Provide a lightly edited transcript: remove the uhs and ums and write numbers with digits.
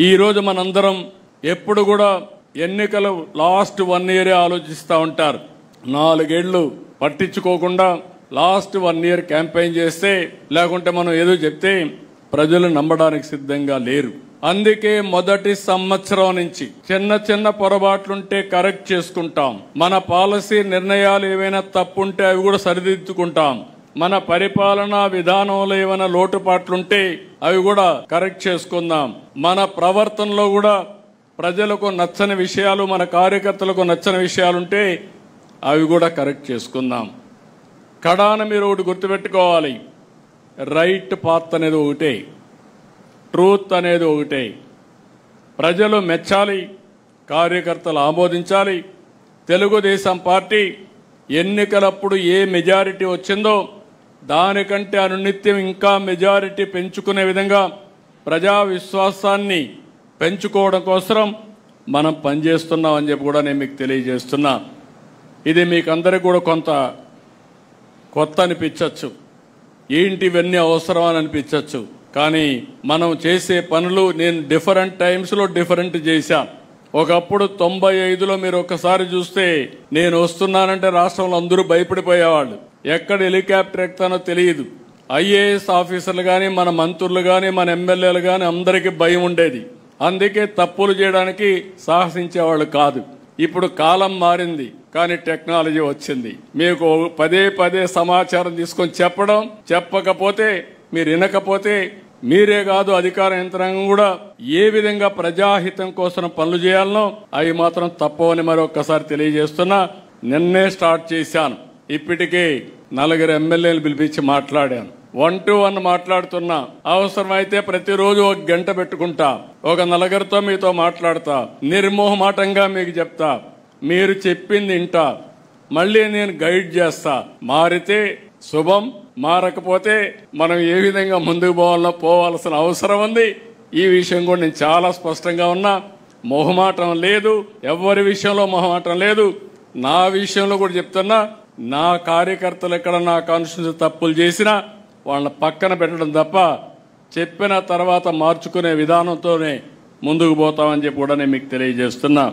ఈ రోజు మనందరం ఎప్పుడు కూడా ఎన్నికలు లాస్ట్ 1 ఇయర్ ఆలోచిస్తూ ఉంటారు. 4 ఏళ్లు పట్టించుకోకుండా లాస్ట్ 1 ఇయర్ క్యాంపెయిన్ చేస్తే, లేకుంటే మనం ఏదో చెప్తే ప్రజలు నమ్మడానికి సిద్ధంగా లేరు. అందుకే మొదటి సంవత్సరం నుంచి చిన్న పొరపాట్లుంటే కరెక్ట్ చేసుకుంటాం. మన పాలసీ నిర్ణయాలు ఏవైనా తప్పుంటే అవి కూడా సరిదిద్దుకుంటాం. మన పరిపాలనా విధానంలో ఏమైనా లోటుపాట్లుంటే అవి కూడా కరెక్ట్ చేసుకుందాం. మన ప్రవర్తనలో కూడా ప్రజలకు నచ్చని విషయాలు, మన కార్యకర్తలకు నచ్చని విషయాలుంటే అవి కూడా కరెక్ట్ చేసుకుందాం. కడాన మీరు ఒకటి గుర్తుపెట్టుకోవాలి, రైట్ పాత్ అనేది ఒకటే, ట్రూత్ అనేది ఒకటే. ప్రజలు మెచ్చాలి, కార్యకర్తలు ఆమోదించాలి. తెలుగుదేశం పార్టీ ఎన్నికలప్పుడు ఏ మెజారిటీ వచ్చిందో దానికంటే అనునిత్యం ఇంకా మెజారిటీ పెంచుకునే విధంగా ప్రజా విశ్వాసాన్ని పెంచుకోవడం కోసం మనం పనిచేస్తున్నామని చెప్పి కూడా నేను మీకు తెలియజేస్తున్నా. ఇది మీకు అందరికీ కూడా కొంత కొత్త అనిపించవచ్చు, ఏంటి ఇవన్నీ అవసరం అని అనిపించవచ్చు. కానీ మనం చేసే పనులు నేను డిఫరెంట్ టైమ్స్లో డిఫరెంట్ చేశాను. ఒకప్పుడు 95లో మీరు ఒక్కసారి చూస్తే నేను వస్తున్నానంటే రాష్ట్రంలో అందరూ భయపడిపోయేవాళ్ళు. ఎక్కడ హెలికాప్టర్ ఎక్కుతానో తెలియదు. ఐఏఎస్ ఆఫీసర్లు కానీ, మన మంత్రులు కానీ, మన ఎమ్మెల్యేలు కానీ అందరికీ భయం ఉండేది. అందుకే తప్పులు చేయడానికి సాహసించేవాళ్ళు కాదు. ఇప్పుడు కాలం మారింది, కానీ టెక్నాలజీ వచ్చింది. మీకు పదే సమాచారం తీసుకొని చెప్పడం, చెప్పకపోతే మీరు వినకపోతే మీరే కాదు అధికార యంత్రాంగం కూడా ఏ విధంగా ప్రజాహితం కోసం పనులు చేయాలనో అవి మాత్రం తప్పవని మరొకసారి తెలియజేస్తున్నా. నిన్నే స్టార్ట్ చేశాను. ఇప్పటికే 4 ఎమ్మెల్యేలు పిలిపించి మాట్లాడాను. 1 to 1 మాట్లాడుతున్నా. అవసరమైతే ప్రతిరోజు 1 గంట పెట్టుకుంటా, ఒక 4 మీతో మాట్లాడతా, నిర్మోహమాటంగా మీకు చెప్తా, మీరు చెప్పింది వింటా, మళ్ళీ నేను గైడ్ చేస్తా. మారితే శుభం, మారకపోతే మనం ఏ విధంగా ముందుకు పోవాల్సిన అవసరం ఉంది. ఈ విషయం కూడా నేను చాలా స్పష్టంగా ఉన్నా. మొహమాటం లేదు, ఎవరి విషయంలో మొహమాటం లేదు. నా విషయంలో కూడా చెప్తున్నా, నా కార్యకర్తలు ఎక్కడ నా కాన్స్టిట్యూన్సీ తప్పులు చేసినా వాళ్ళని పక్కన పెట్టడం తప్ప చెప్పిన తర్వాత మార్చుకునే విధానంతోనే ముందుకు పోతామని చెప్పి కూడా నేను మీకు తెలియజేస్తున్నా.